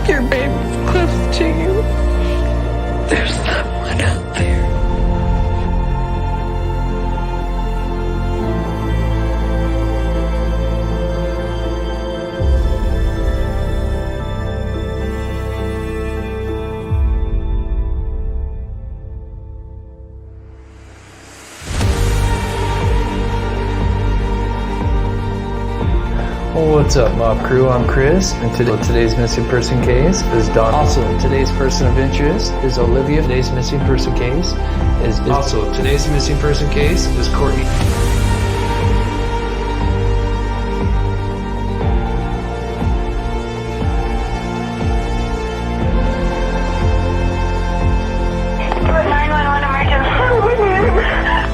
Your baby's close to you. There's someone out there. What's up, Mob Crew? I'm Chris, and today's missing person case is Don. Also, today's person of interest is Olivia. Today's missing person case is Courtney.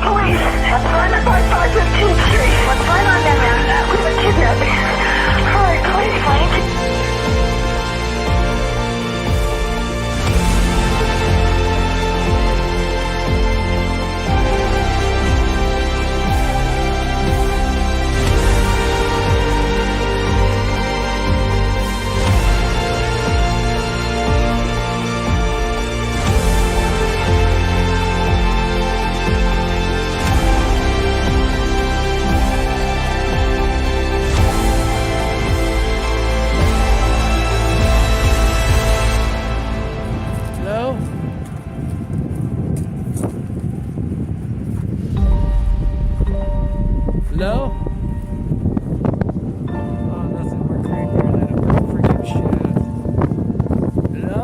Police, what's going on by 515th Street? What's going on there, ma'am? We were kidnapping. Alright, please, Frank. Hello? Oh, doesn't work right here. That freaking shit. Hello?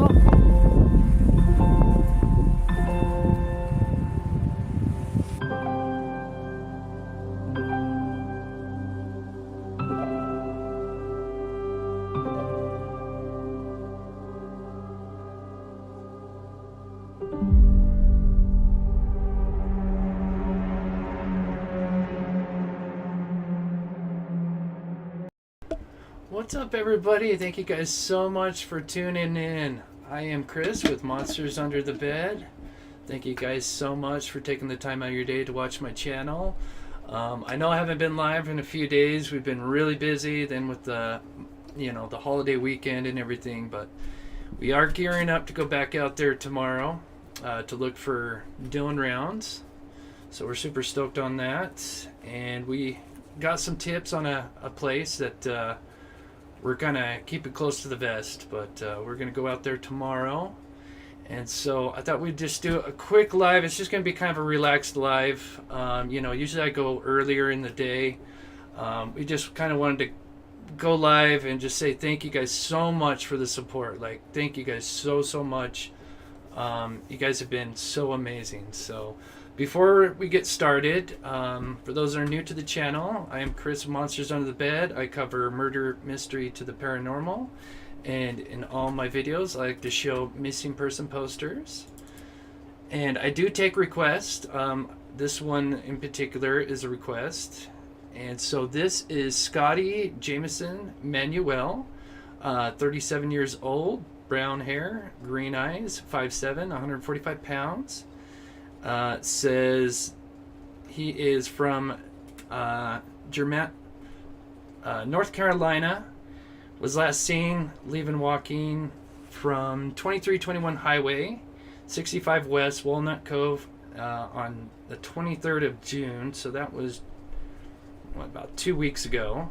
What's up, everybody? Thank you guys so much for tuning in. I am Chris with Monsters Under the Bed. Thank you guys so much for taking the time out of your day to watch my channel. I know I haven't been live in a few days. We've been really busy then with the holiday weekend and everything, but we are gearing up to go back out there tomorrow to look for Dylan rounds. So we're super stoked on that, and we got some tips on a place that we're gonna keep it close to the vest, but we're gonna go out there tomorrow. And so I thought we'd just do a quick live. It's just gonna be kind of a relaxed live. Usually I go earlier in the day. We just kind of wanted to go live and just say thank you guys so much for the support. Like, thank you guys so much. You guys have been so amazing. So before we get started, for those that are new to the channel, I am Chris of Monsters Under the Bed. I cover murder, mystery to the paranormal, and in all my videos I like to show missing person posters. And I do take requests. This one in particular is a request. And so this is Scotty Jameson Manuel, 37 years old, brown hair, green eyes, 5'7", 145 pounds. Says he is from North Carolina. Was last seen leaving walking from 2321 Highway 65 West Walnut Cove on the 23rd of June. So that was about 2 weeks ago.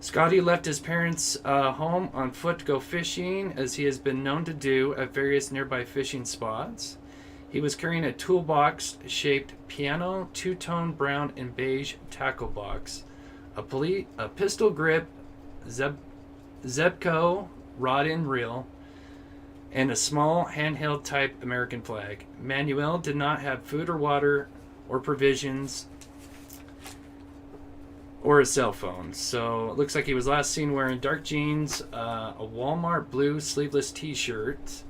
Scotty left his parents' home on foot to go fishing, as he has been known to do at various nearby fishing spots. He was carrying a toolbox-shaped piano, two-tone brown and beige tackle box, a pistol grip, Zebco rod and reel, and a small handheld type American flag. Manuel did not have food or water or provisions or a cell phone. So it looks like he was last seen wearing dark jeans, a Walmart blue sleeveless t-shirt,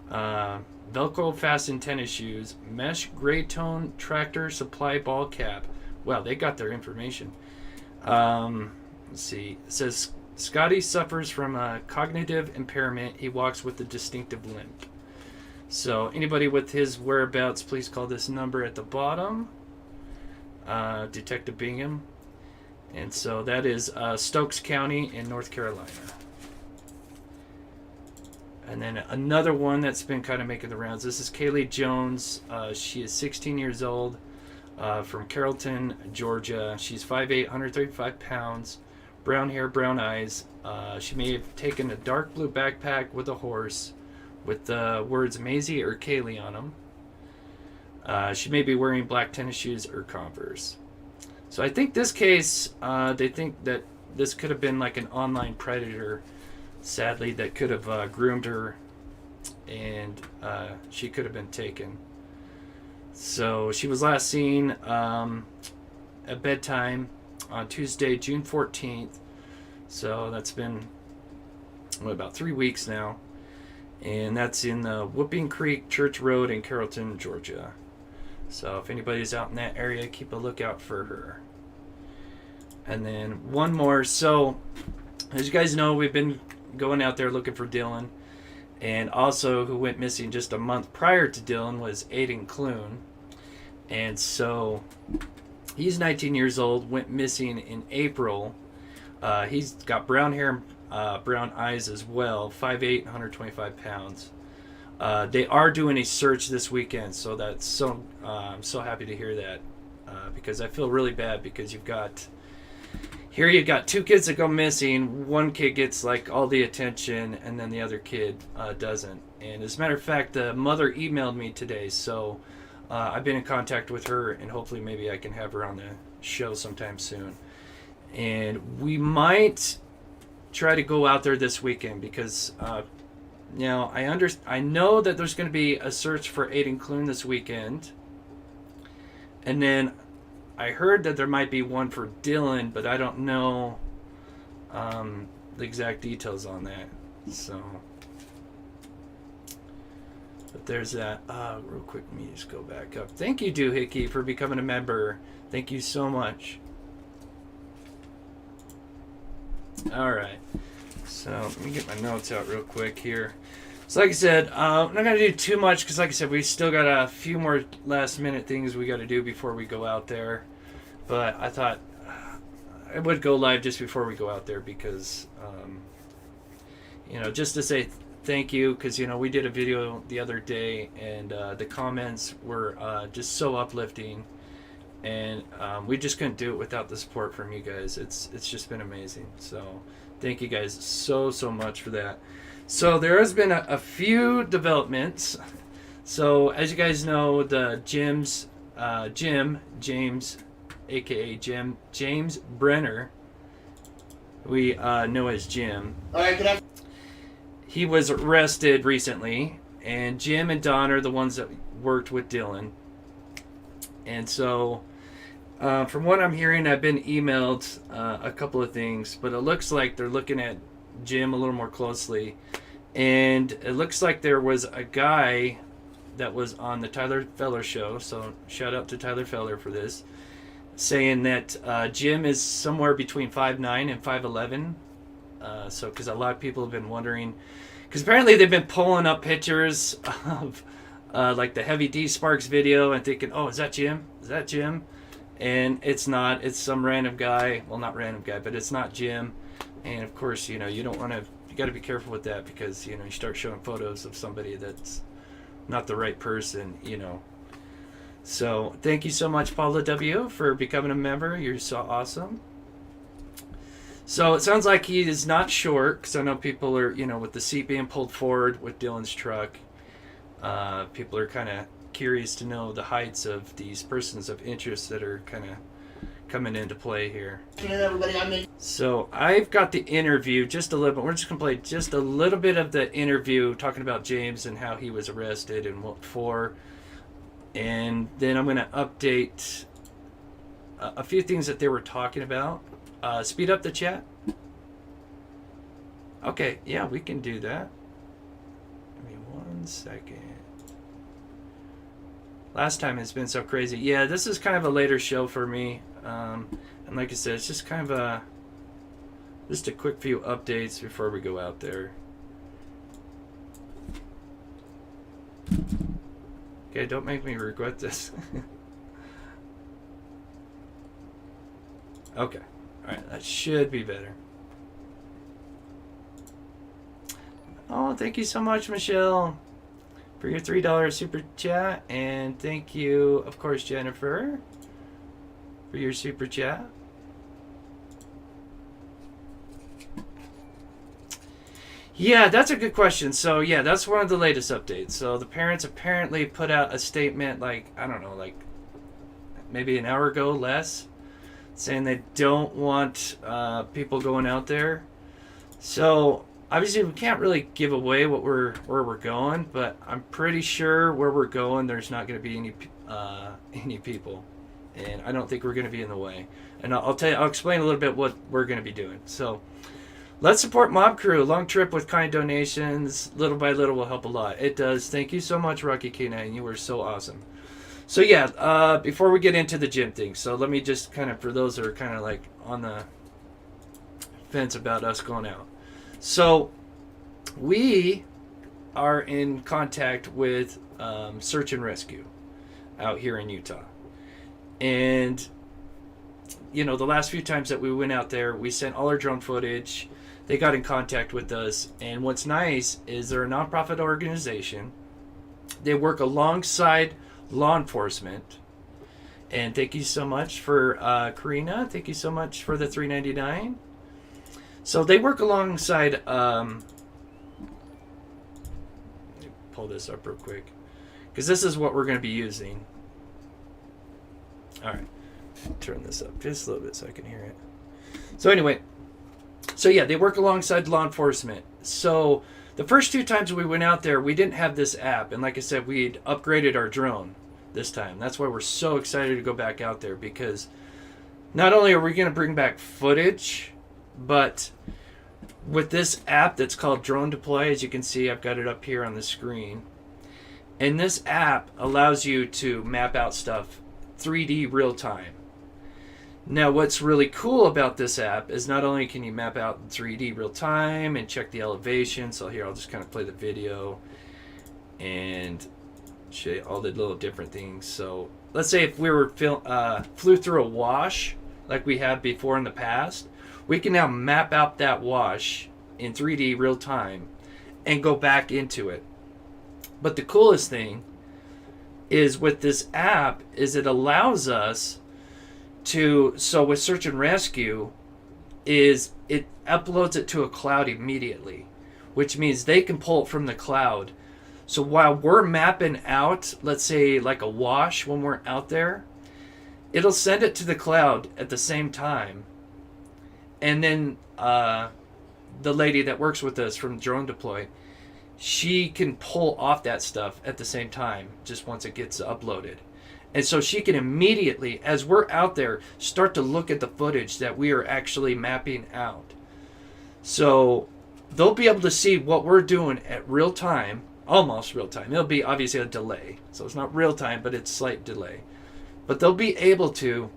Velcro fastened tennis shoes, mesh gray tone tractor supply ball cap. Wow, they got their information. Let's see. It says Scotty suffers from a cognitive impairment. He walks with a distinctive limp. So anybody with his whereabouts, please call this number at the bottom. Detective Bingham. And so that is Stokes County in North Carolina. And then another one that's been kind of making the rounds. This is Kaylee Jones. She is 16 years old, from Carrollton, Georgia. She's 5'8", 135 pounds, brown hair, brown eyes. She may have taken a dark blue backpack with a horse with the words Maisie or Kaylee on them. She may be wearing black tennis shoes or Converse. So I think this case, they think that this could have been like an online predator, sadly, that could have groomed her, and she could have been taken. So she was last seen at bedtime on Tuesday, June 14th. So that's been about 3 weeks now. And that's in the Whooping Creek Church Road in Carrollton, Georgia. So if anybody's out in that area, keep a lookout for her. And then one more. So as you guys know, we've been going out there looking for Dylan. And also who went missing just a month prior to Dylan was Aiden Clune. And so he's 19 years old, went missing in April. He's got brown hair and brown eyes as well, 5'8", 125 pounds. They are doing a search this weekend, so that's so I'm so happy to hear that, because I feel really bad because you've got two kids that go missing. One kid gets like all the attention, and then the other kid doesn't. And as a matter of fact, the mother emailed me today, so I've been in contact with her, and hopefully maybe I can have her on the show sometime soon. And we might try to go out there this weekend because now I know that there's going to be a search for Aiden Clune this weekend, and then I heard that there might be one for Dylan, but I don't know the exact details on that. So, but there's that. Real quick, let me just go back up. Thank you, Doohickey, for becoming a member. Thank you so much. All right. So let me get my notes out real quick here. So like I said, I'm not going to do too much because like I said, we still got a few more last minute things we got to do before we go out there. But I thought I would go live just before we go out there because, just to say thank you, because, we did a video the other day and the comments were just so uplifting. And we just couldn't do it without the support from you guys. It's just been amazing. So thank you guys so much for that. So there has been a few developments. So as you guys know, the James, aka James Brenner, we know as Jim. All right, he was arrested recently, and Jim and Don are the ones that worked with Dylan. And so from what I'm hearing, I've been emailed a couple of things, but it looks like they're looking at Jim a little more closely. And it looks like there was a guy that was on the Tyler Feller show, so shout out to Tyler Feller for this, saying that Jim is somewhere between 5'9" and 5'11". So because a lot of people have been wondering, because apparently they've been pulling up pictures of like the Heavy D Sparks video and thinking, oh, is that Jim? Is that Jim? And it's not. It's some random guy. Well, not random guy, but it's not Jim. And of course, you don't want to. You got to be careful with that because you start showing photos of somebody that's not the right person. So thank you so much, Paula W, for becoming a member. You're so awesome. So it sounds like he is not short, because I know people are, with the seat being pulled forward with Dylan's truck. People are kind of curious to know the heights of these persons of interest that are kind of coming into play here. So I've got the interview just a little bit. We're just going to play just a little bit of the interview talking about James and how he was arrested and what for. And then I'm going to update a few things that they were talking about. Speed up the chat. Okay, yeah, we can do that. Give me 1 second. Last time it's been so crazy. Yeah, this is kind of a later show for me. And like I said, it's just kind of just a quick few updates before we go out there. Okay, don't make me regret this. Okay. Alright, that should be better. Oh, thank you so much, Michelle, for your $3 super chat. And thank you, of course, Jennifer, for your super chat. Yeah, that's a good question. So, yeah, that's one of the latest updates. So, the parents apparently put out a statement, like, I don't know, like maybe an hour ago, less, saying they don't want people going out there. So, obviously, we can't really give away where we're going, but I'm pretty sure where we're going, there's not going to be any people, and I don't think we're going to be in the way. And I'll explain a little bit what we're going to be doing. So, let's support Mob Crew. Long trip with kind donations, little by little, will help a lot. It does. Thank you so much, Rocky K9. You were so awesome. So yeah, before we get into the gym thing, so let me just kind of, for those that are kind of like on the fence about us going out. So we are in contact with search and rescue out here in Utah. And, you know, the last few times that we went out there, we sent all our drone footage. They got in contact with us. And what's nice is they're a nonprofit organization. They work alongside law enforcement. And thank you so much for Karina. Thank you so much for the $3.99. So they work alongside. Let me pull this up real quick, because this is what we're going to be using. All right, turn this up just a little bit so I can hear it. So anyway, so yeah, they work alongside law enforcement. So the first two times we went out there, we didn't have this app, and like I said, we'd upgraded our drone this time. That's why we're so excited to go back out there, because not only are we going to bring back footage, but with this app that's called Drone Deploy, as you can see, I've got it up here on the screen. And this app allows you to map out stuff 3D real time. Now, what's really cool about this app is not only can you map out in 3D real time and check the elevation. So here, I'll just kind of play the video and show you all the little different things. So let's say if we were flew through a wash like we have before in the past, we can now map out that wash in 3D real time and go back into it. But the coolest thing is with this app is it allows us to, so with search and rescue, is it uploads it to a cloud immediately, which means they can pull it from the cloud. So while we're mapping out, let's say like a wash when we're out there, it'll send it to the cloud at the same time. And then the lady that works with us from Drone Deploy, she can pull off that stuff at the same time, just once it gets uploaded. And so she can immediately, as we're out there, start to look at the footage that we are actually mapping out. So they'll be able to see what we're doing at real time, almost real time. It'll be obviously a delay. So it's not real time, but it's slight delay. But they'll be able to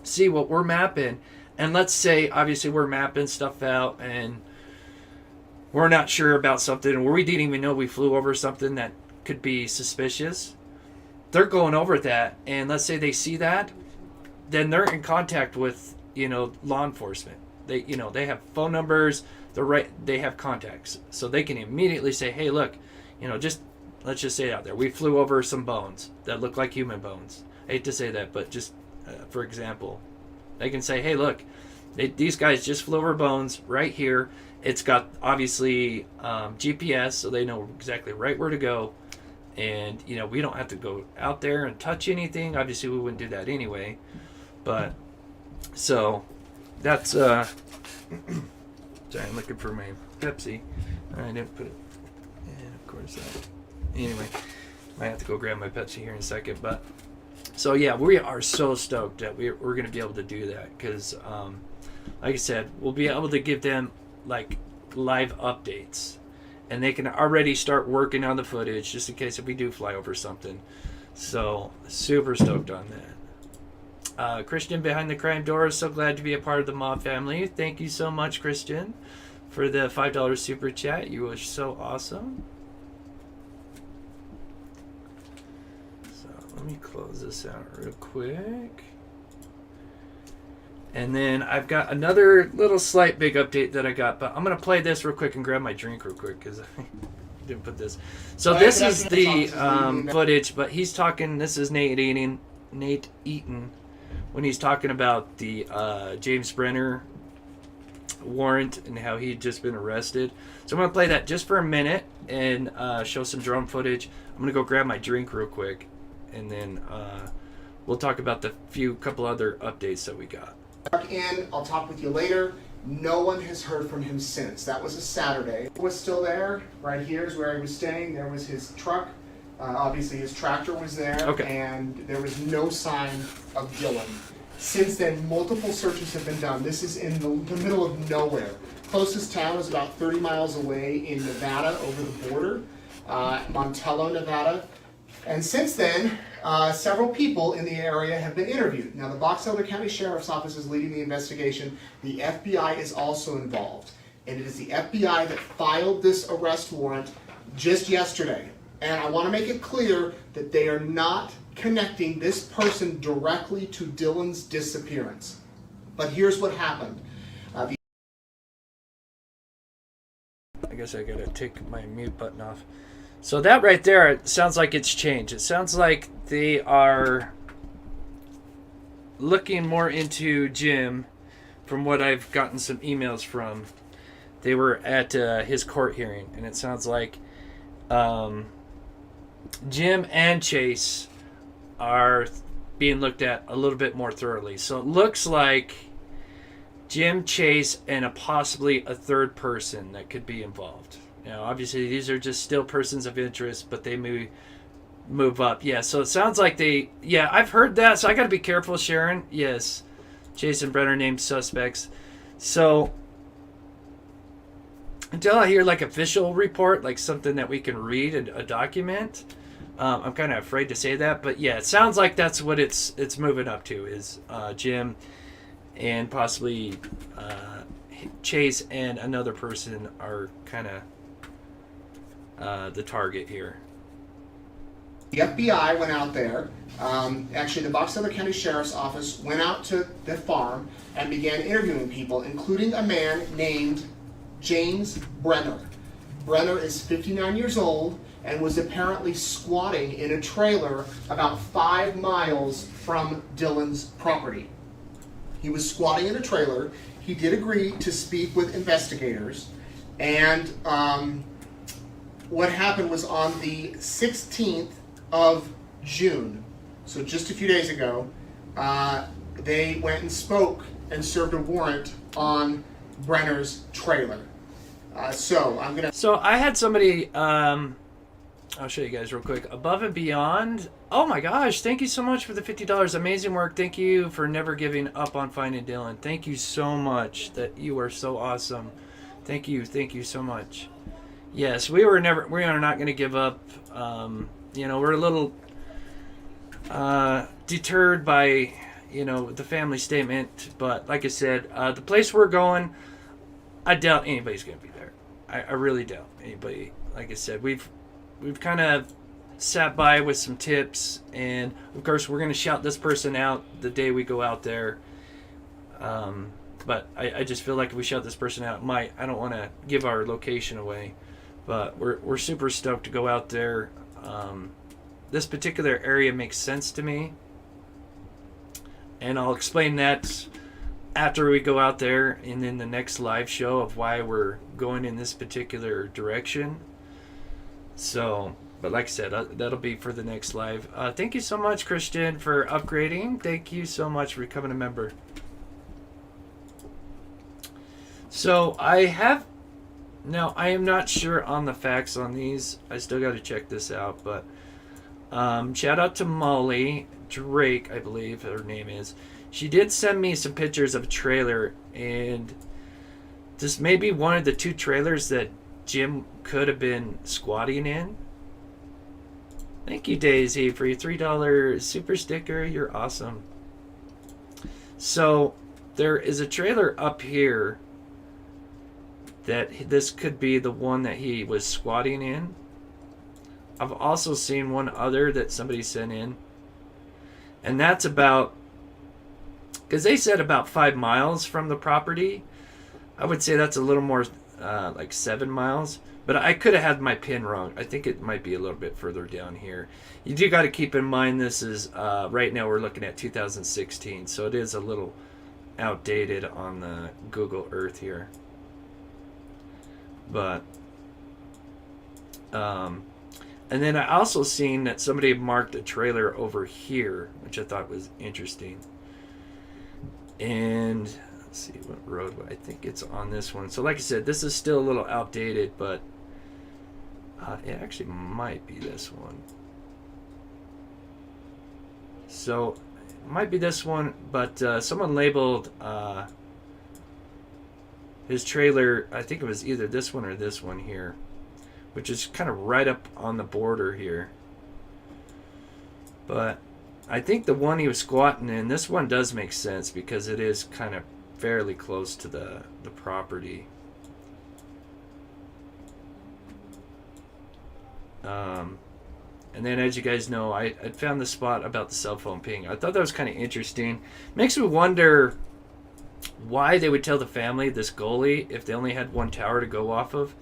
see what we're mapping. And let's say, obviously, we're mapping stuff out and we're not sure about something, or we didn't even know we flew over something that could be suspicious. They're going over that, and let's say they see that, then they're in contact with, law enforcement. They have phone numbers. They have contacts, so they can immediately say, hey, look, let's just say it out there. We flew over some bones that look like human bones. I hate to say that, but just for example, they can say, hey, look, these guys just flew over bones right here. It's got, obviously, GPS, so they know exactly right where to go. And, we don't have to go out there and touch anything. Obviously, we wouldn't do that anyway. But, so, that's, sorry, I'm looking for my Pepsi. I didn't put it, and of course, anyway, might have to go grab my Pepsi here in a second. But, so, yeah, we are so stoked that we're going to be able to do that. Because, like I said, we'll be able to give them, like, live updates. And they can already start working on the footage just in case if we do fly over something. So, super stoked on that. Christian behind the crime door is so glad to be a part of the mob family. Thank you so much, Christian, for the $5 super chat. You were so awesome. So, let me close this out real quick. And then I've got another little slight big update that I got, but I'm going to play this real quick and grab my drink real quick because I didn't put this. So this is the footage, but he's talking, this is Nate Eaton, when he's talking about the James Brenner warrant and how he'd just been arrested. So I'm going to play that just for a minute and show some drone footage. I'm going to go grab my drink real quick, and then we'll talk about the couple other updates that we got. In, I'll talk with you later. No one has heard from him since. That was a Saturday. He was still there. Right here is where he was staying. There was his truck. Obviously his tractor was there. Okay. And there was no sign of Dylan. Since then, multiple searches have been done. This is in the middle of nowhere. Closest town is about 30 miles away in Nevada, over the border, Montello, Nevada. And since then, several people in the area have been interviewed. Now, the Box Elder County Sheriff's Office is leading the investigation. The FBI is also involved. And it is the FBI that filed this arrest warrant just yesterday. And I want to make it clear that they are not connecting this person directly to Dylan's disappearance. But here's what happened. I guess I gotta take my mute button off. So that right there, it sounds like it's changed. It sounds like they are looking more into Jim, from what I've gotten some emails from. They were at his court hearing, and it sounds like Jim and Chase are being looked at a little bit more thoroughly. So it looks like Jim, Chase, and possibly a third person that could be involved. Now, obviously, these are just still persons of interest, but they may move up. Yeah, so it sounds like yeah, I've heard that, so I got to be careful, Sharon. Yes, Chase and Brenner named suspects. So until I hear like official report, like something that we can read, a document, I'm kind of afraid to say that. But yeah, it sounds like that's what it's moving up to, is Jim and possibly Chase and another person are kind of the target here. The FBI went out there. Actually, the Box Elder County Sheriff's Office went out to the farm and began interviewing people, including a man named James Brenner. Brenner is 59 years old and was apparently squatting in a trailer about 5 miles from Dylan's property. He was squatting in a trailer. He did agree to speak with investigators, and what happened was on the 16th of June, so just a few days ago, they went and spoke and served a warrant on Brenner's trailer. So I had somebody, I'll show you guys real quick. Above and Beyond. Oh my gosh, thank you so much for the $50. Amazing work. Thank you for never giving up on finding Dylan. Thank you so much. That you are so awesome. Thank you so much. Yes, we are not going to give up. We're a little deterred by, the family statement. But like I said, the place we're going, I doubt anybody's going to be there. I really doubt anybody. Like I said, we've kind of sat by with some tips, and of course we're going to shout this person out the day we go out there. But I just feel like if we shout this person out, I don't want to give our location away. But we're super stoked to go out there. This particular area makes sense to me, and I'll explain that after we go out there and in the next live show of why we're going in this particular direction. So, but like I said, that'll be for the next live. Thank you so much, Christian, for upgrading. Thank you so much for becoming a member. So I am not sure on the facts on these. I still got to check this out. But shout out to Molly Drake, I believe her name is. She did send me some pictures of a trailer, and this may be one of the 2 trailers that Jim could have been squatting in. Thank you, Daisy, for your $3 super sticker. You're awesome. So there is a trailer up here that this could be the one that he was squatting in. I've also seen one other that somebody sent in, and that's about, because they said about 5 miles from the property. I would say that's a little more like 7 miles. But I could have had my pin wrong. I think it might be a little bit further down here. You do got to keep in mind this is, right now we're looking at 2016. So it is a little outdated on the Google Earth here. But, and then I also seen that somebody marked a trailer over here, which I thought was interesting. And let's see what road, I think it's on this one. So like I said, this is still a little outdated, but it actually might be this one. So it might be this one, but someone labeled his trailer, I think it was either this one or this one here, which is kind of right up on the border here. But I think the one he was squatting in, this one does make sense because it is kind of fairly close to the property. And then, as you guys know, I found the spot about the cell phone ping. I thought that was kind of interesting. Makes me wonder why they would tell the family, this goalie, if they only had one tower to go off of.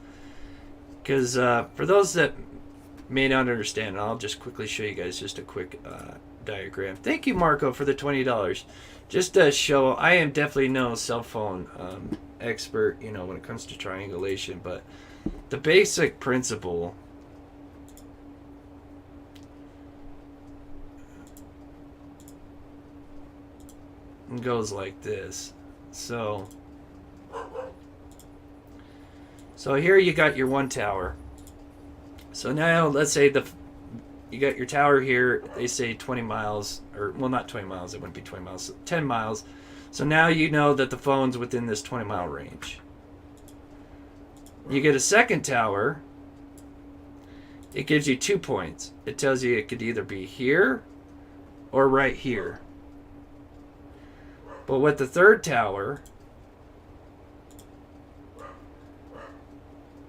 Because for those that may not understand, I'll just quickly show you guys just a quick diagram. Thank you, Marco, for the $20. Just to show, I am definitely no cell phone expert, you know, when it comes to triangulation, but the basic principle goes like this. So here you got your one tower. So now let's say you got your tower here. They say 20 miles, or well, not 20 miles. It wouldn't be 20 miles. 10 miles. So now you know that the phone's within this 20-mile range. You get a second tower. It gives you 2 points. It tells you it could either be here or right here. But with the third tower,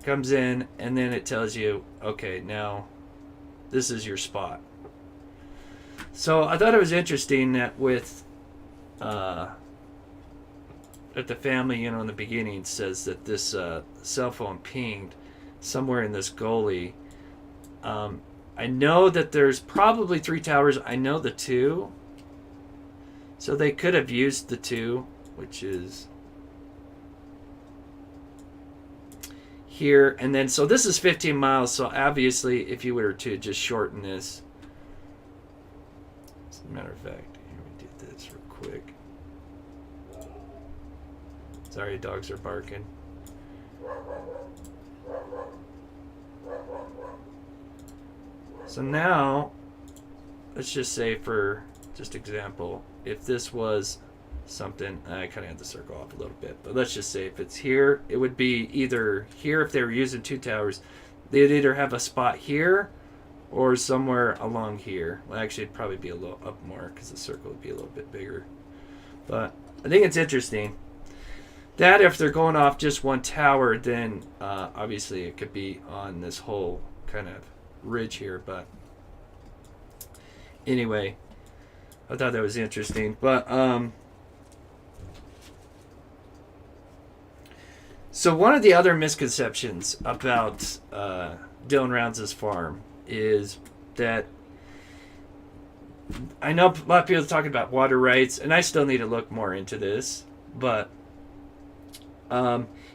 comes in and then it tells you, okay, now this is your spot. So I thought it was interesting that with that the family, you know, in the beginning says that this cell phone pinged somewhere in this gully. I know that there's probably 3 towers. I know the 2. So they could have used the 2, which is here. And then, so this is 15 miles. So obviously, if you were to just shorten this, as a matter of fact, here we do this real quick. Sorry, dogs are barking. So now, let's just say for just example, if this was something, I kind of had to circle off a little bit, but let's just say if it's here, it would be either here if they were using 2 towers. They'd either have a spot here or somewhere along here. Well, actually, it'd probably be a little up more because the circle would be a little bit bigger. But I think it's interesting that if they're going off just one tower, then obviously it could be on this whole kind of ridge here. But anyway, I thought that was interesting. But so one of the other misconceptions about Dylan Rounds' farm is that I know a lot of people are talking about water rights, and I still need to look more into this, but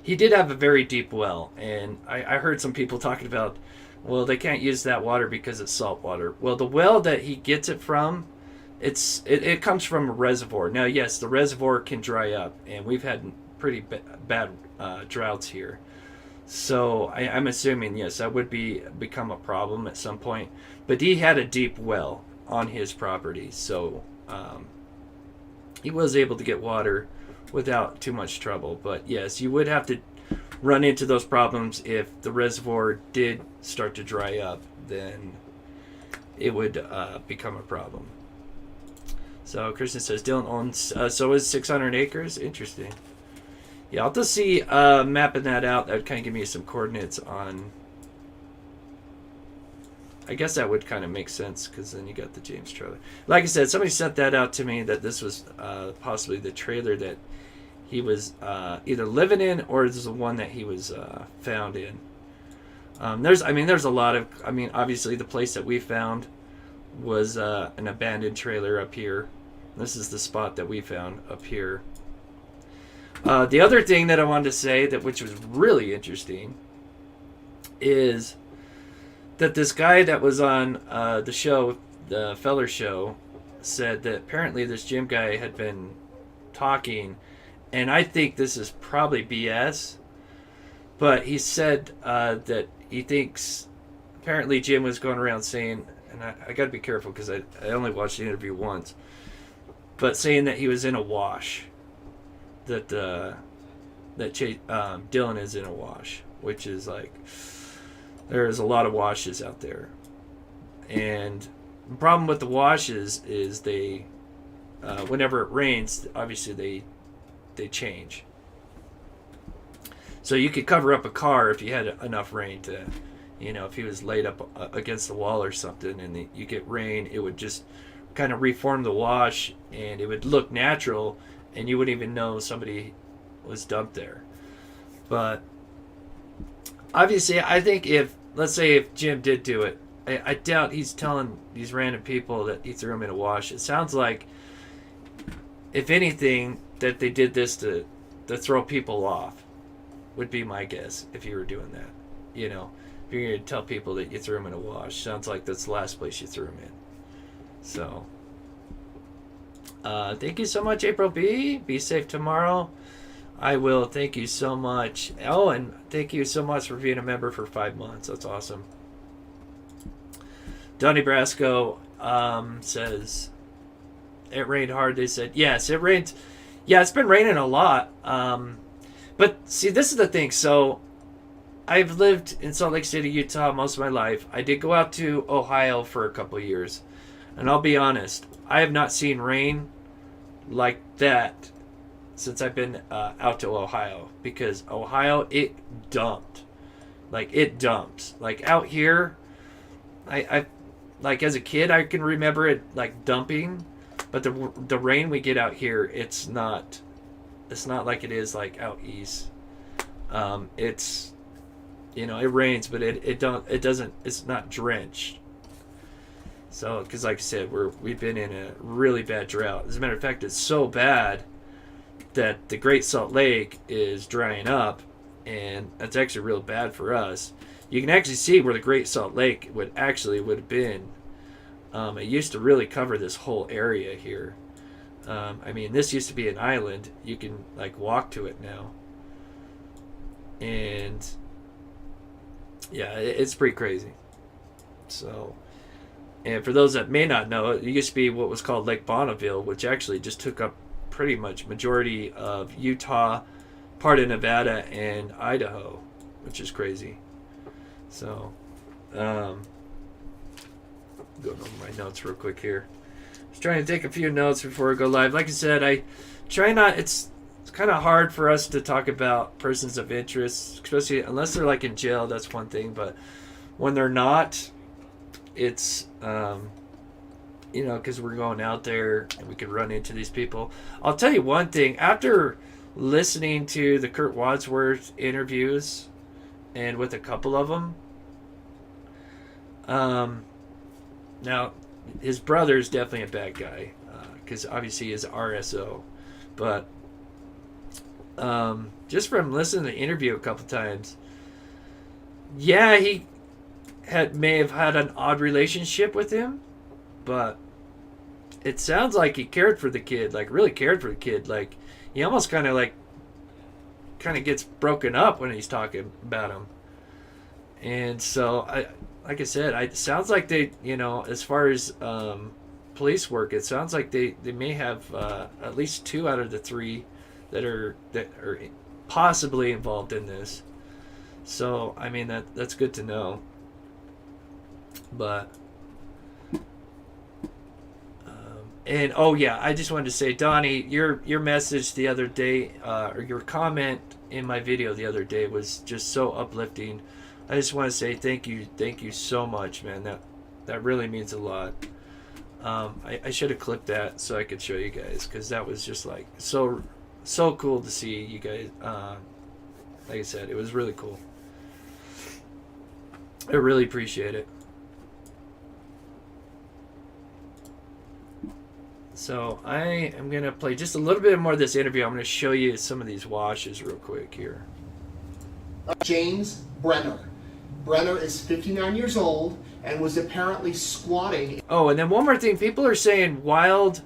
he did have a very deep well, and I heard some people talking about, well, they can't use that water because it's salt water. Well, the well that he gets it from, it comes from a reservoir. Now, yes, the reservoir can dry up, and we've had pretty bad droughts here. So I'm assuming, yes, that would become a problem at some point. But he had a deep well on his property, so he was able to get water without too much trouble. But yes, you would have to run into those problems if the reservoir did start to dry up. Then it would become a problem. So Kristen says Dylan owns so is 600 acres. Interesting. Yeah, I'll just see mapping that out. That would kind of give me some coordinates on I guess that would kind of make sense because then you got the James trailer. Like I said, somebody sent that out to me that this was possibly the trailer that he was either living in or this is the one that he was found in. There's a lot of, obviously the place that we found was an abandoned trailer up here. This is the spot that we found up here. The other thing that I wanted to say which was really interesting is that this guy that was on the show, the Feller show, said that apparently this Jim guy had been talking, and I think this is probably BS, but he said that he thinks apparently Jim was going around saying, and I got to be careful because I only watched the interview once, but saying that he was in a wash, that Dylan is in a wash, which is like, there's a lot of washes out there, and the problem with the washes is they, whenever it rains, obviously they change. So you could cover up a car if you had enough rain to, if he was laid up against the wall or something, and you get rain, it would just kind of reform the wash, and it would look natural, and you wouldn't even know somebody was dumped there. But obviously, I think let's say if Jim did do it, I doubt he's telling these random people that he threw him in a wash. It sounds like, if anything, that they did this to throw people off, would be my guess if you were doing that. If you're going to tell people that you threw him in a wash, sounds like that's the last place you threw him in. So, thank you so much, April B. Be safe tomorrow. I will. Thank you so much. Oh, and thank you so much for being a member for 5 months. That's awesome. Donnie Brasco says, it rained hard. They said, yes, it rained. Yeah, it's been raining a lot. But see, this is the thing. So I've lived in Salt Lake City, Utah most of my life. I did go out to Ohio for a couple of years. And I'll be honest, I have not seen rain like that since I've been out to Ohio. Because Ohio, it dumped. Like, it dumps. Like, out here, I like, as a kid, I can remember it, like, dumping. But the rain we get out here, it's not like it is, like, out east. It's, it rains, but it's not drenched. So, because like I said, we've been in a really bad drought. As a matter of fact, it's so bad that the Great Salt Lake is drying up, and that's actually real bad for us. You can actually see where the Great Salt Lake would have been. It used to really cover this whole area here. This used to be an island. You can, like, walk to it now. And yeah, it's pretty crazy. So, and for those that may not know, it used to be what was called Lake Bonneville, which actually just took up pretty much majority of Utah, part of Nevada, and Idaho, which is crazy. So, going over my notes real quick here. Just trying to take a few notes before I go live. Like I said, I try not. It's kind of hard for us to talk about persons of interest, especially unless they're like in jail. That's one thing, but when they're not, it's because we're going out there and we could run into these people. I'll tell you one thing. After listening to the Kurt Wadsworth interviews, and with a couple of them, now his brother's definitely a bad guy, because obviously he's RSO, but just from listening to the interview a couple times, yeah, he may have had an odd relationship with him, but it sounds like he cared for the kid, like really cared for the kid. Like, he almost kind of gets broken up when he's talking about him. And so, like I said, it sounds like they, as far as police work, it sounds like they may have at least 2 out of the 3 that are possibly involved in this. So, that's good to know. But, and oh yeah, I just wanted to say, Donnie, your message the other day, or your comment in my video the other day was just so uplifting. I just want to say thank you so much, man. That really means a lot. I should have clipped that so I could show you guys, because that was just like so cool to see you guys. Like I said, it was really cool. I really appreciate it. So I am going to play just a little bit more of this interview. I'm going to show you some of these washes real quick here. James Brenner. Brenner is 59 years old and was apparently squatting. Oh, and then one more thing. People are saying wild...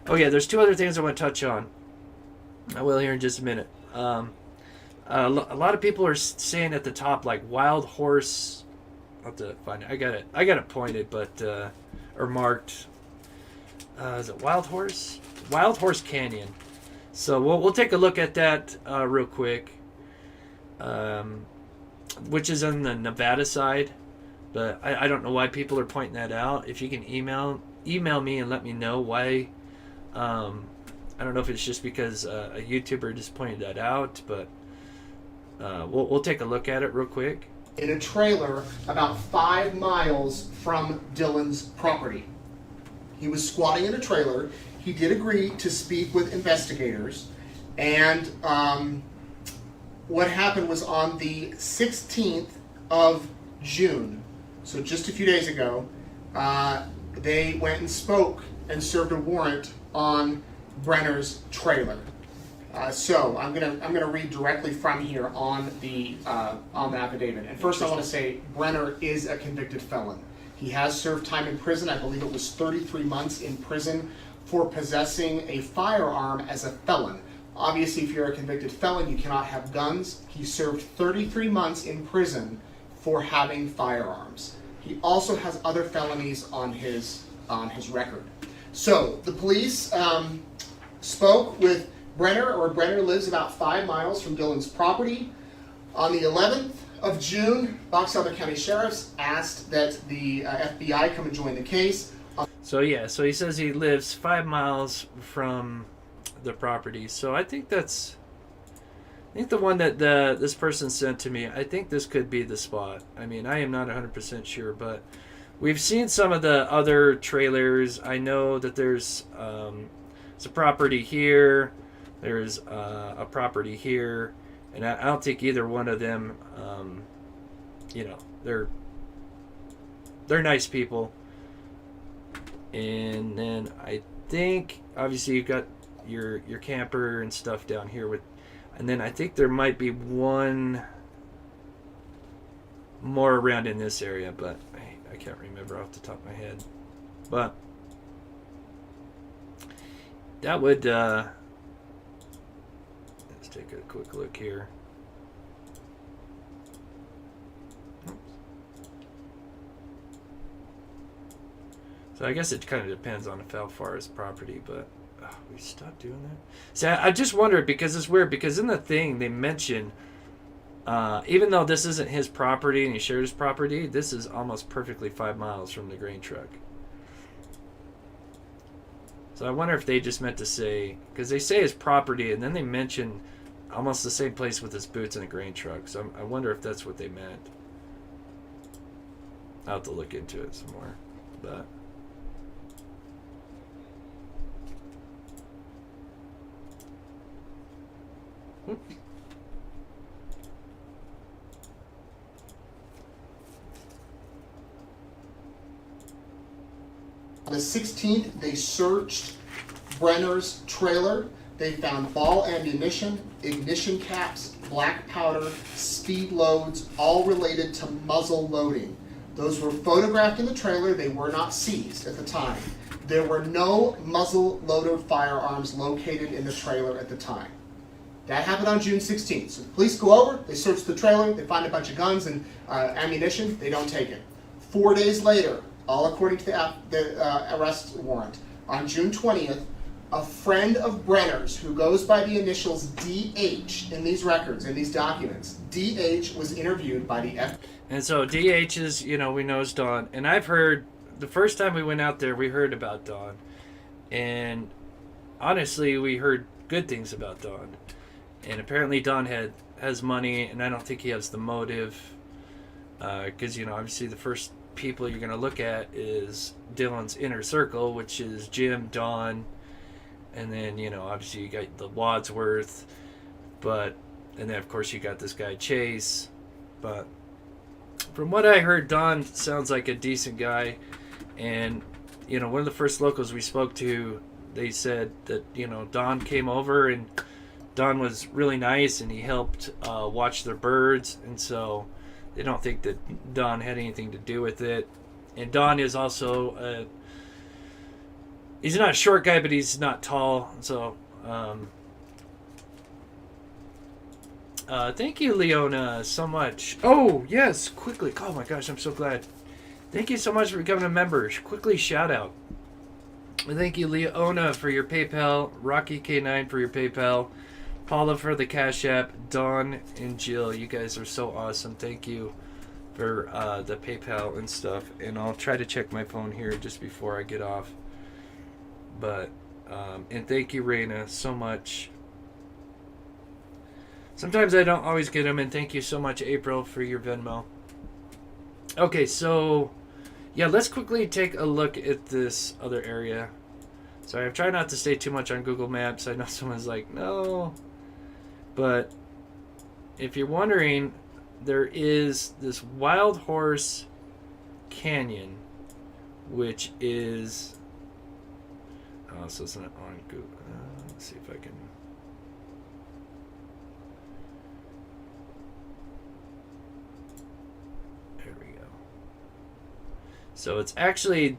Oh, yeah, there's two other things I want to touch on. I will here in just a minute. A lot of people are saying at the top, like, wild horse... I'll have to find it. I got it pointed, but... or marked... is it Wild Horse? Wild Horse Canyon. So we'll take a look at that real quick. Which is on the Nevada side. But I don't know why people are pointing that out. If you can email me and let me know why. I don't know if it's just because a YouTuber just pointed that out, but we'll take a look at it real quick. In a trailer about 5 miles from Dylan's property. He was squatting in a trailer. He did agree to speak with investigators. And what happened was on the 16th of June, so just a few days ago, they went and spoke and served a warrant on Brenner's trailer. So I'm gonna read directly from here on the affidavit. And first, I want to say Brenner is a convicted felon. He has served time in prison. I believe it was 33 months in prison for possessing a firearm as a felon. Obviously, if you're a convicted felon, you cannot have guns. He served 33 months in prison for having firearms. He also has other felonies on his record. So the police spoke with Brenner, or Brenner lives about 5 miles from Dylan's property. On the 11th of June, Box Elder County Sheriff's asked that the FBI come and join the case. So yeah, so he says he lives 5 miles from the property. So I think the one that this person sent to me, I think this could be the spot. I mean, I am not 100% sure, but we've seen some of the other trailers. I know that there's a property here, there's a property here, and I don't think either one of them, they're nice people. And then I think obviously you've got your camper and stuff down here with, and then I think there might be one more around in this area, but I can't remember off the top of my head. But that would let's take a quick look here. So I guess it kind of depends on how far is property, but we stopped doing that. See, I just wondered, because it's weird, because in the thing they mention, even though this isn't his property and he shared his property, this is almost perfectly 5 miles from the grain truck. So I wonder if they just meant to say, because they say his property and then they mention almost the same place with his boots and a grain truck. So I wonder if that's what they meant. I'll have to look into it some more, but. On the 16th, they searched Brenner's trailer. They found ball ammunition, ignition caps, black powder, speed loads, all related to muzzle loading. Those were photographed in the trailer. They were not seized at the time. There were no muzzle-loaded firearms located in the trailer at the time. That happened on June 16th. So the police go over, they search the trailer, they find a bunch of guns and ammunition, they don't take it. 4 days later, all according to the arrest warrant, on June 20th, a friend of Brenner's, who goes by the initials DH in these records, in these documents, DH was interviewed by the FBI. And so DH is, we know is Don. And I've heard, the first time we went out there, we heard about Don. And honestly, we heard good things about Don. And apparently Don has money, and I don't think he has the motive. Because, obviously the first people you're going to look at is Dylan's inner circle, which is Jim, Don, and then, you know, obviously you got the Wadsworth, and then of course you got this guy Chase. But from what I heard, Don sounds like a decent guy. And, you know, one of the first locals we spoke to, they said that, you know, Don came over and Don was really nice and he helped watch their birds. And so they don't think that Don had anything to do with it. And Don is also he's not a short guy, but he's not tall. So thank you, Leona, so much. Oh, yes, quickly. Oh, my gosh, I'm so glad. Thank you so much for becoming a member. Quickly, shout out. Thank you, Leona, for your PayPal. Rocky K9 for your PayPal. Paula for the Cash App. Dawn and Jill, you guys are so awesome. Thank you for the PayPal and stuff. And I'll try to check my phone here just before I get off. But, and thank you, Raina, so much. Sometimes I don't always get them, and thank you so much, April, for your Venmo. Okay, so, yeah, let's quickly take a look at this other area. Sorry, I've tried not to stay too much on Google Maps. I know someone's like, no. But if you're wondering, there is this Wild Horse Canyon, which is... Oh, so it's not on Google. Let's see if I can... There we go. So it's actually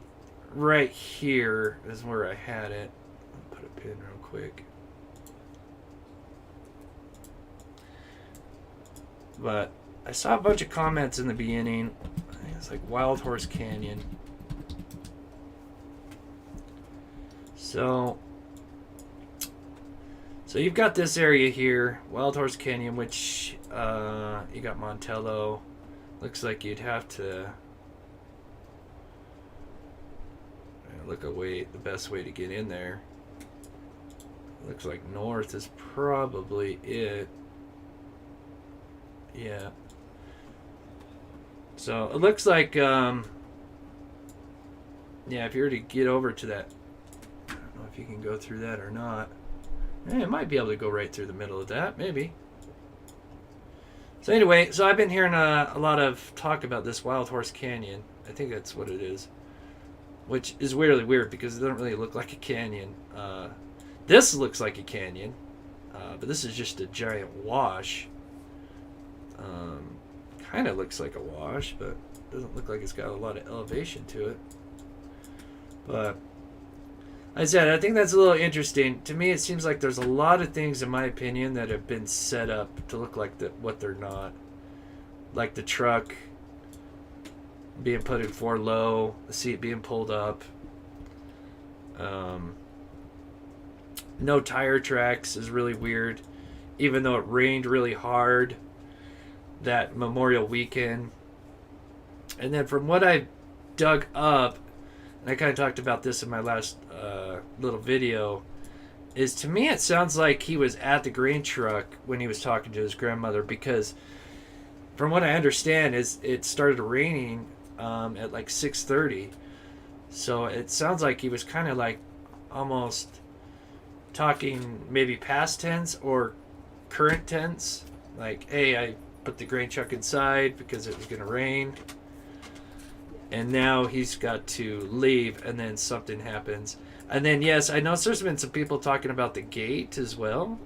right here is where I had it. I'll put a pin real quick. But I saw a bunch of comments in the beginning. I think it's like Wild Horse Canyon. So you've got this area here, Wild Horse Canyon, which you got Montello. Looks like you'd have to look away. The best way to get in there. Looks like north is probably it. Yeah. So it looks like, yeah, if you were to get over to that, I don't know if you can go through that or not. You might be able to go right through the middle of that, maybe. So anyway, so I've been hearing a lot of talk about this Wild Horse Canyon. I think that's what it is. Which is really weird because it doesn't really look like a canyon. This looks like a canyon. But this is just a giant wash. Kind of looks like a wash, but doesn't look like it's got a lot of elevation to it. But like I said, I think that's a little interesting. To me, it seems like there's a lot of things, in my opinion, that have been set up to look like what they're not. Like the truck being put in 4 low, the seat being pulled up. No tire tracks is really weird, even though it rained really hard that Memorial weekend. And then from what I dug up, and I kind of talked about this in my last little video, is to me it sounds like he was at the grain truck when he was talking to his grandmother, because from what I understand is it started raining at like 6:30. So it sounds like he was kind of like almost talking maybe past tense or current tense. Like, hey, I put the grain truck inside because it was going to rain. And now he's got to leave, and then something happens. And then, yes, I know there's been some people talking about the gate as well.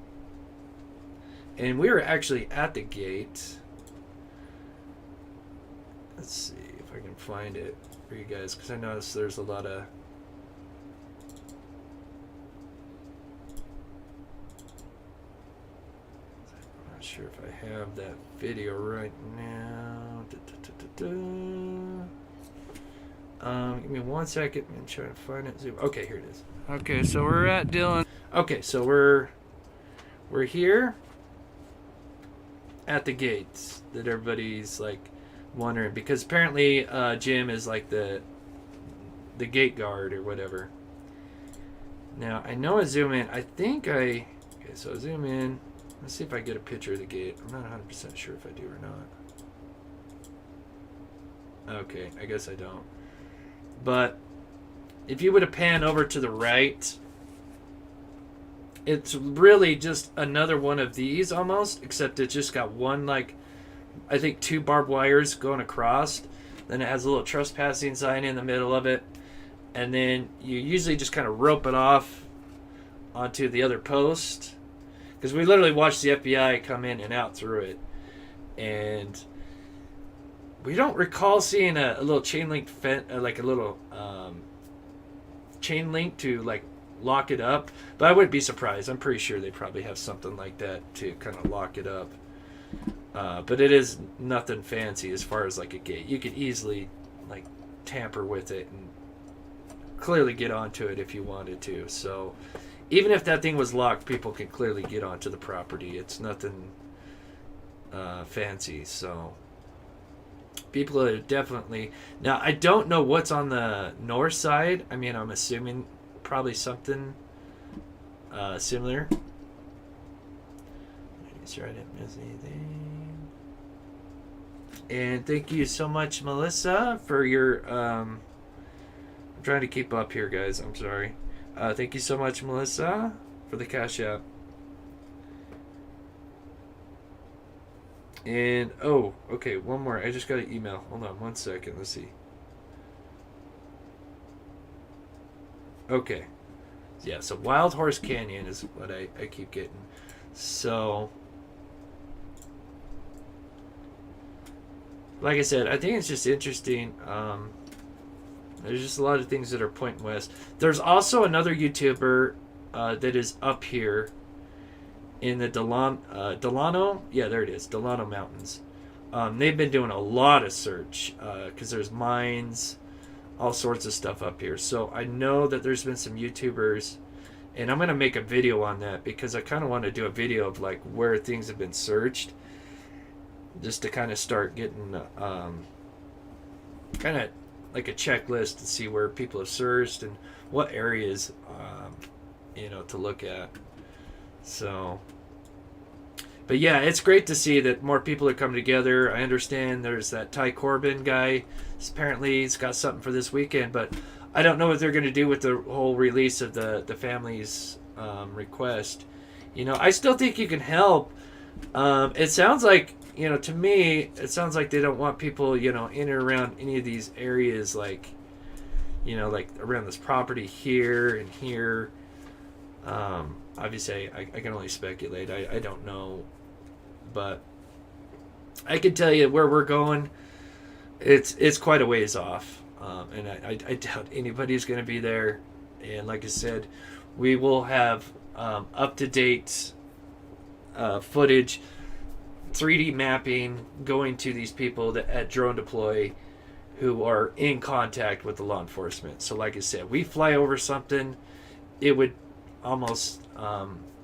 And we were actually at the gate. Let's see if I can find it for you guys, because I noticed there's a lot of... I'm not sure if I have that video right now. Give me 1 second. I'm trying to find it. Okay, here it is. Okay, so we're at Dylan. Okay, so we're here at the gates that everybody's like wondering, because apparently Jim is like the gate guard or whatever. Now I know I zoom in. I think okay, so I zoom in. Let's see if I get a picture of the gate. I'm not 100% sure if I do or not. Okay, I guess I don't. But if you would have panned over to the right, it's really just another one of these almost, except it's just got one, like, I think 2 barbed wires going across. Then it has a little trespassing sign in the middle of it. And then you usually just kind of rope it off onto the other post. Because we literally watched the FBI come in and out through it. And we don't recall seeing a little chain link fence, like a little chain link to like lock it up. But I wouldn't be surprised. I'm pretty sure they probably have something like that to kind of lock it up. But it is nothing fancy as far as like a gate. You could easily like tamper with it and clearly get onto it if you wanted to. So even if that thing was locked, people can clearly get onto the property. It's nothing fancy. So people are definitely... Now, I don't know what's on the north side. I mean, I'm assuming probably something similar. Make sure I didn't miss anything. And thank you so much, Melissa, for your... I'm trying to keep up here, guys. I'm sorry. Thank you so much, Melissa, for the cash app. And, oh, okay, one more. I just got an email. Hold on one second. Let's see. Okay. Yeah, so Wild Horse Canyon is what I keep getting. So, like I said, I think it's just interesting. There's just a lot of things that are pointing west. There's also another YouTuber that is up here in the Delano, yeah, there it is, Delano Mountains. They've been doing a lot of search because there's mines, all sorts of stuff up here. So I know that there's been some YouTubers, and I'm going to make a video on that because I kind of want to do a video of like where things have been searched, just to kind of start getting kind of like a checklist to see where people have searched and what areas to look at. So, but yeah, it's great to see that more people are coming together. I understand there's that Ty Corbin guy. Apparently he's got something for this weekend, but I don't know what they're going to do with the whole release of the family's request. I still think you can help. It sounds like, to me, it sounds like they don't want people, in and around any of these areas, like, like around this property here and here. Obviously, I can only speculate. I don't know. But I can tell you where we're going. It's quite a ways off. And I doubt anybody's going to be there. And like I said, we will have up-to-date footage, 3D mapping, going to these people that at Drone Deploy who are in contact with the law enforcement. So like I said, we fly over something, it would almost,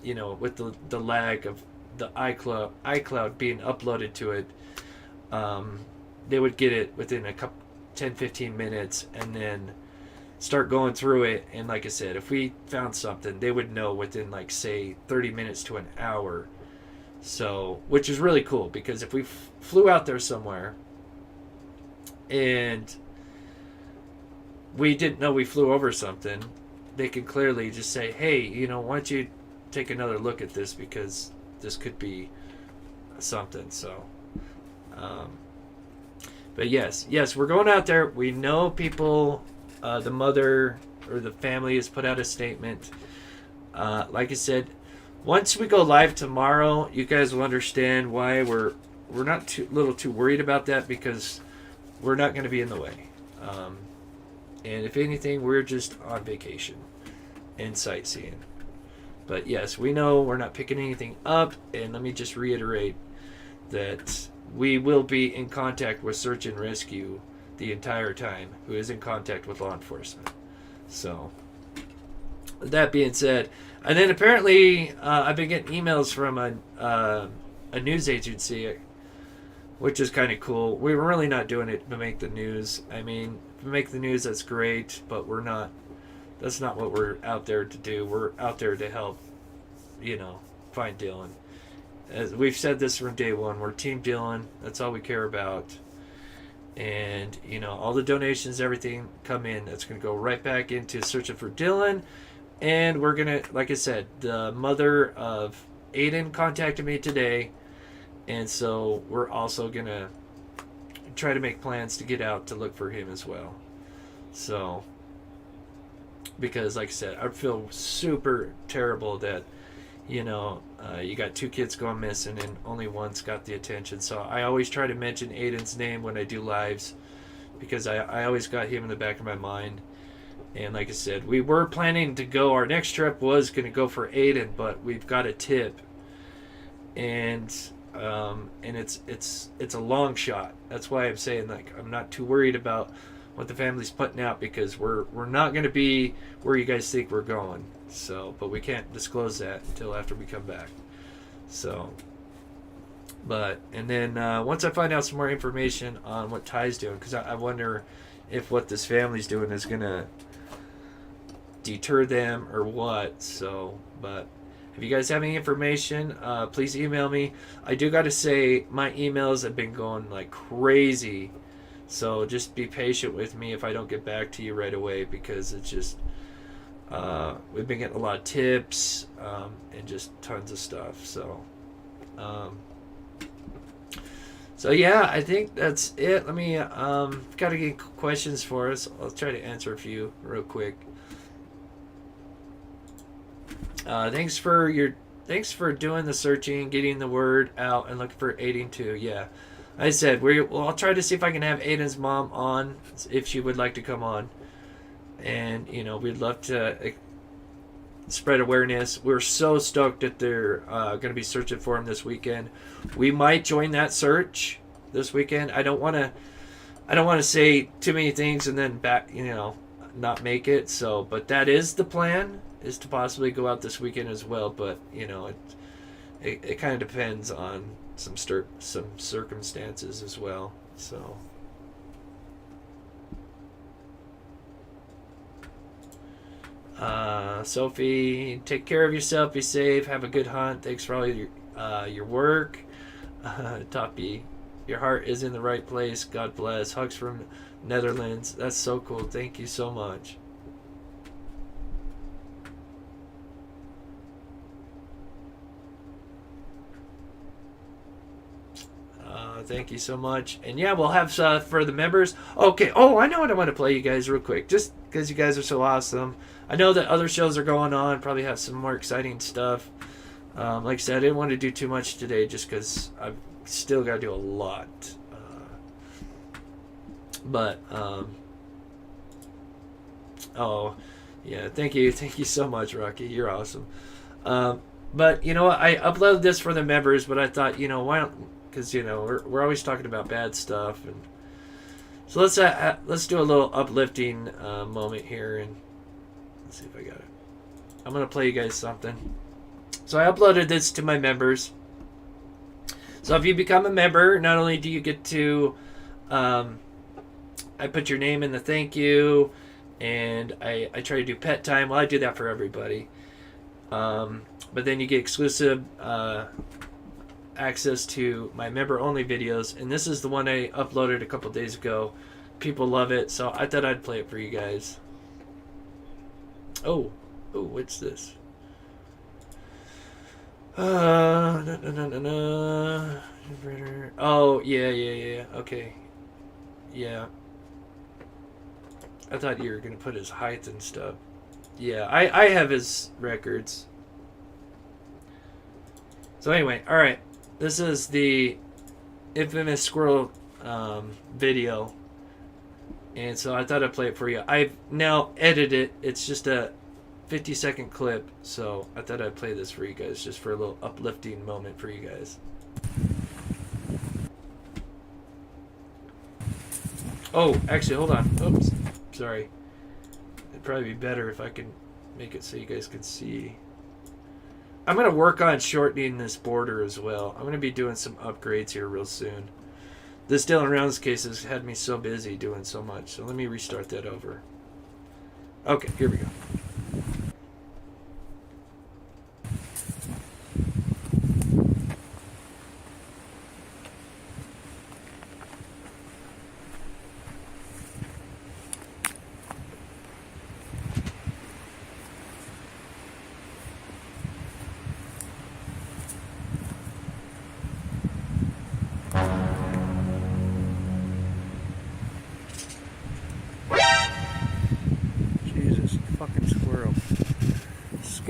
with the lag of the iCloud being uploaded to it, they would get it within a couple 10-15 minutes and then start going through it. And like I said, if we found something, they would know within, like, say 30 minutes to an hour. So, which is really cool, because if we flew out there somewhere and we didn't know we flew over something, they could clearly just say, hey, why don't you take another look at this, because this could be something. So, but yes, we're going out there. We know people, the mother or the family has put out a statement. Like I said, once we go live tomorrow, you guys will understand why we're not too worried about that, because we're not going to be in the way. And if anything, we're just on vacation and sightseeing. But yes, we know we're not picking anything up. And let me just reiterate that we will be in contact with Search and Rescue the entire time, who is in contact with law enforcement. So, that being said, and then apparently I've been getting emails from a news agency, which is kind of cool. We're really not doing it to make the news. I mean, to make the news, that's great, but we're not. That's not what we're out there to do. We're out there to help, find Dylan. As we've said this from day one, we're Team Dylan. That's all we care about. And, you know, all the donations, everything come in. That's going to go right back into searching for Dylan. And we're going to, like I said, the mother of Aiden contacted me today. And so we're also going to try to make plans to get out to look for him as well. So, because like I said, I feel super terrible that, you know, you got 2 kids going missing and only one's got the attention. So I always try to mention Aiden's name when I do lives, because I always got him in the back of my mind. And like I said, we were planning to go, our next trip was going to go for Aiden, but we've got a tip. And it's a long shot. That's why I'm saying, like, I'm not too worried about what the family's putting out, because we're not going to be where you guys think we're going. So, but we can't disclose that until after we come back. So, but, and then once I find out some more information on what Ty's doing, because I wonder if what this family's doing is going to deter them or what. So, but if you guys have any information, please email me. I do got to say, my emails have been going like crazy. So just be patient with me if I don't get back to you right away, because it's just, we've been getting a lot of tips and just tons of stuff. So, so yeah, I think that's it. Let me, got to get questions for us. I'll try to answer a few real quick. Thanks for doing the searching, getting the word out, and looking for Aiden too. Yeah, I said I'll try to see if I can have Aiden's mom on, if she would like to come on, and you know, we'd love to spread awareness. We're so stoked that they're going to be searching for him this weekend. We might join that search this weekend. I don't want to say too many things and then not make it. So, but that is the plan, is to possibly go out this weekend as well. But you know, it kind of depends on some circumstances as well. So. Sophie, take care of yourself. Be safe. Have a good hunt. Thanks for all your work. Toppy, your heart is in the right place. God bless. Hugs from Netherlands. That's so cool. Thank you so much. Thank you so much. And yeah, we'll have for the members. Okay. Oh, I know what I want to play you guys real quick, just because you guys are so awesome. I know that other shows are going on. Probably have some more exciting stuff. Like I said, I didn't want to do too much today, just because I've still got to do a lot. Oh, yeah. Thank you so much, Rocky. You're awesome. But you know what? I uploaded this for the members, but I thought, you know, why don't? Because you know, we're always talking about bad stuff, and so let's do a little uplifting moment here, and let's see if I got it. I'm gonna play you guys something. So I uploaded this to my members. So if you become a member, not only do you get to, I put your name in the thank you, and I try to do pet time. Well, I do that for everybody. But then you get exclusive access to my member only videos, and this is the one I uploaded a couple days ago. People love it, so I thought I'd play it for you guys. Oh, what's this? Oh, yeah. Okay. Yeah. I thought you were gonna put his height and stuff. Yeah, I have his records. So anyway, alright. This is the infamous squirrel video. And so I thought I'd play it for you. I've now edited it. It's just a 50-second clip. So I thought I'd play this for you guys, just for a little uplifting moment for you guys. Oh, actually, hold on. Oops. Sorry. It'd probably be better if I can make it so you guys can see. I'm going to work on shortening this border as well. I'm going to be doing some upgrades here real soon. This Dylan Rounds case has had me so busy doing so much. So let me restart that over. Okay, here we go.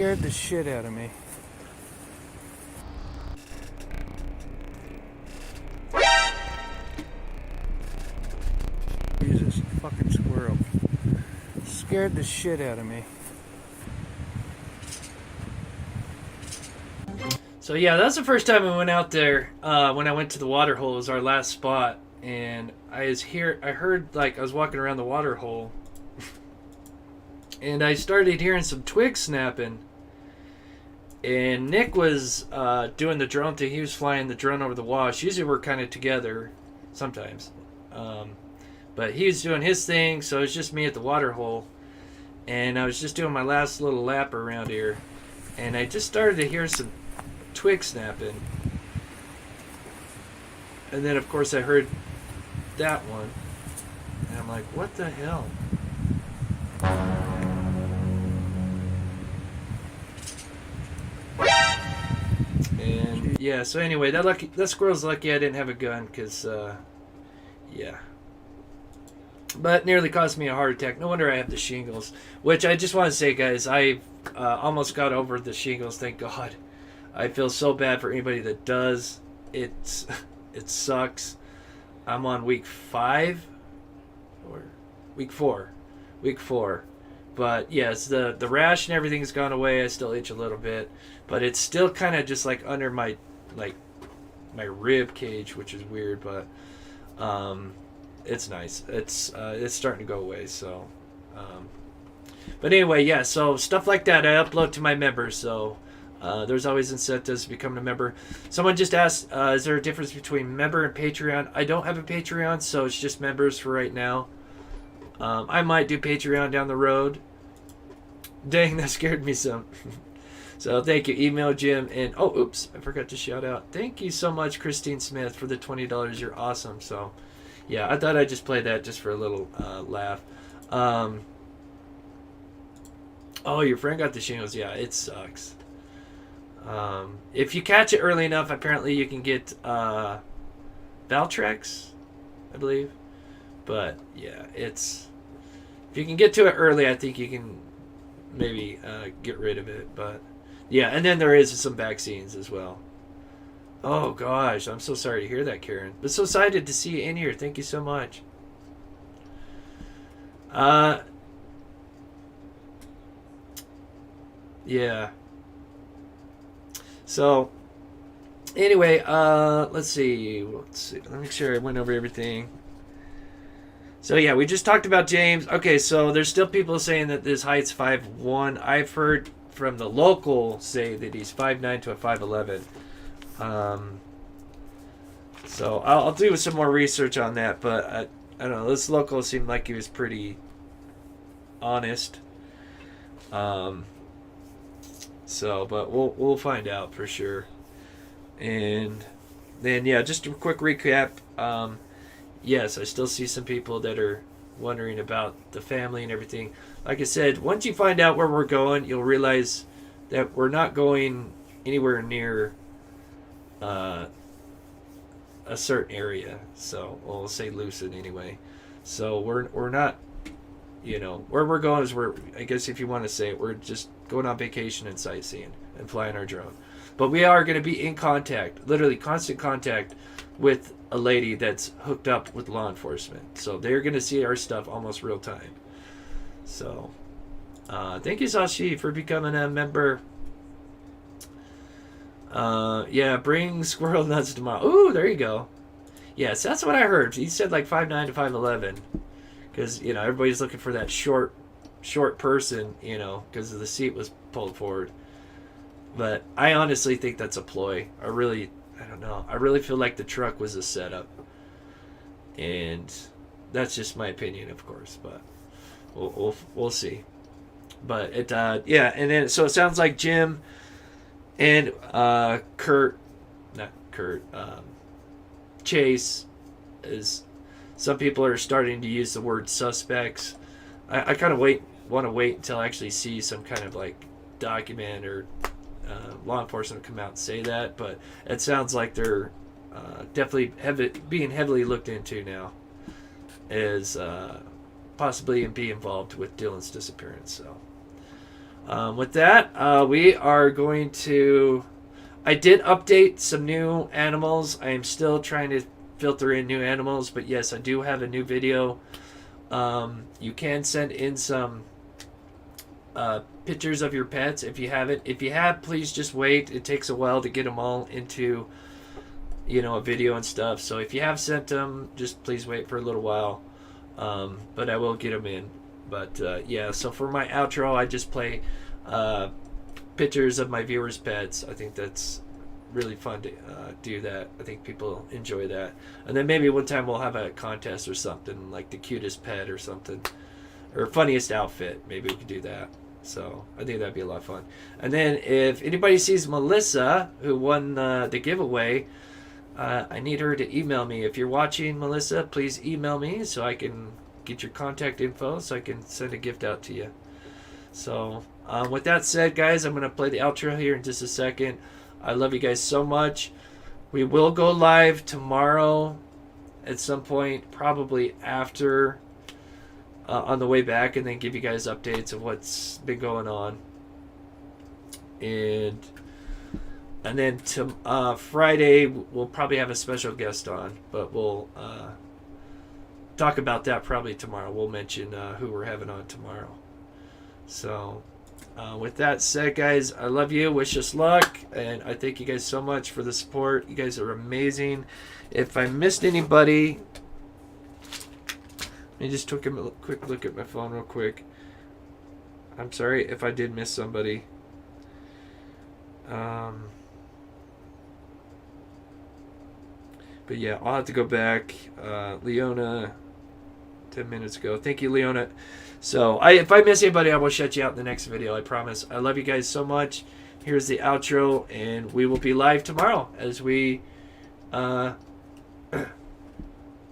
scared the shit out of me. Jesus, fucking squirrel. Scared the shit out of me. So yeah, that's the first time we went out there. When I went to the water hole, it was our last spot, and I heard, like, I was walking around the water hole, and I started hearing some twigs snapping. And Nick was doing the drone thing. He was flying the drone over the wash. Usually we're kind of together, sometimes. But he was doing his thing, so it was just me at the water hole. And I was just doing my last little lap around here. And I just started to hear some twig snapping. And then, of course, I heard that one. And I'm like, what the hell? And yeah, so anyway, that squirrel's lucky I didn't have a gun, because, yeah. But nearly caused me a heart attack. No wonder I have the shingles. Which I just want to say, guys, I almost got over the shingles, thank God. I feel so bad for anybody that does. It sucks. I'm on week 5 or week 4. Week 4. But yes, the rash and everything's gone away. I still itch a little bit, but it's still kind of just like under my rib cage, which is weird, but it's nice. It's starting to go away. So, but anyway, yeah. So stuff like that I upload to my members. So there's always incentives to become a member. Someone just asked, is there a difference between member and Patreon? I don't have a Patreon, so it's just members for right now. I might do Patreon down the road. Dang, that scared me some. So thank you, Email Jim, and oh, oops, I forgot to shout out. Thank you so much, Christine Smith, for the $20. You're awesome. So, yeah, I thought I'd just play that just for a little laugh. Oh, your friend got the shingles. Yeah, it sucks. If you catch it early enough, apparently you can get Valtrex, I believe. But yeah, if you can get to it early, I think you can maybe get rid of it. But yeah, and then there is some vaccines as well. Oh gosh, I'm so sorry to hear that, Karen. But so excited to see you in here. Thank you so much. Yeah. So anyway, let's see. Let me make sure I went over everything. So yeah, we just talked about James. Okay, so there's still people saying that this height's 5'1". I've heard from the local say that he's 5'9" to a 5'11". So I'll do some more research on that, but I don't know. This local seemed like he was pretty honest. So, but we'll find out for sure. And then yeah, just a quick recap. Yes, I still see some people that are wondering about the family and everything. Like I said, once you find out where we're going, you'll realize that we're not going anywhere near a certain area. So we'll say Lucin anyway. So we're not, where we're going is where, I guess if you want to say it, we're just going on vacation and sightseeing and flying our drone. But we are going to be in contact, literally constant contact with a lady that's hooked up with law enforcement. So they're going to see our stuff almost real time. So thank you, Sashi, for becoming a member. Yeah, bring squirrel nuts tomorrow. Ooh, there you go. Yes, that's what I heard. He said like 5'9" to 5'11". Because, everybody's looking for that short person, because the seat was pulled forward. But I honestly think that's a ploy. I don't know. I really feel like the truck was a setup. And that's just my opinion, of course. But we'll see. But yeah. And then, so it sounds like Jim and Chase is, some people are starting to use the word suspects. I kind of want to wait until I actually see some kind of like document or law enforcement come out and say that, but it sounds like they're definitely being heavily looked into now as possibly be involved with Dylan's disappearance. So With that, we are going to... I did update some new animals. I am still trying to filter in new animals, but yes, I do have a new video. You can send in some pictures of your pets if you haven't. If you have, please just wait. It takes a while to get them all into, you know, a video and stuff. So if you have sent them, just please wait for a little while. But I will get them in. But yeah, so for my outro, I just play pictures of my viewers' pets. I think that's really fun to do that. I think people enjoy that. And then maybe one time we'll have a contest or something, like the cutest pet or something, or funniest outfit. Maybe we could do that. So I think that'd be a lot of fun. And then if anybody sees Melissa, who won the giveaway, I need her to email me. If you're watching, Melissa, please email me so I can get your contact info so I can send a gift out to you. So with that said, guys, I'm going to play the outro here in just a second. I love you guys so much. We will go live tomorrow at some point, probably after on the way back, and then give you guys updates of what's been going on. And then to Friday, we'll probably have a special guest on, but we'll talk about that probably tomorrow. We'll mention who we're having on tomorrow. So with that said, guys, I love you. Wish us luck. And I thank you guys so much for the support. You guys are amazing. If I missed anybody, let me just take a quick look at my phone real quick. I'm sorry if I did miss somebody. But yeah, I'll have to go back. Leona, 10 minutes ago. Thank you, Leona. So if I miss anybody, I will shut you out in the next video. I promise. I love you guys so much. Here's the outro, and we will be live tomorrow as we...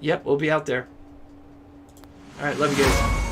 yep, we'll be out there. All right, love you guys.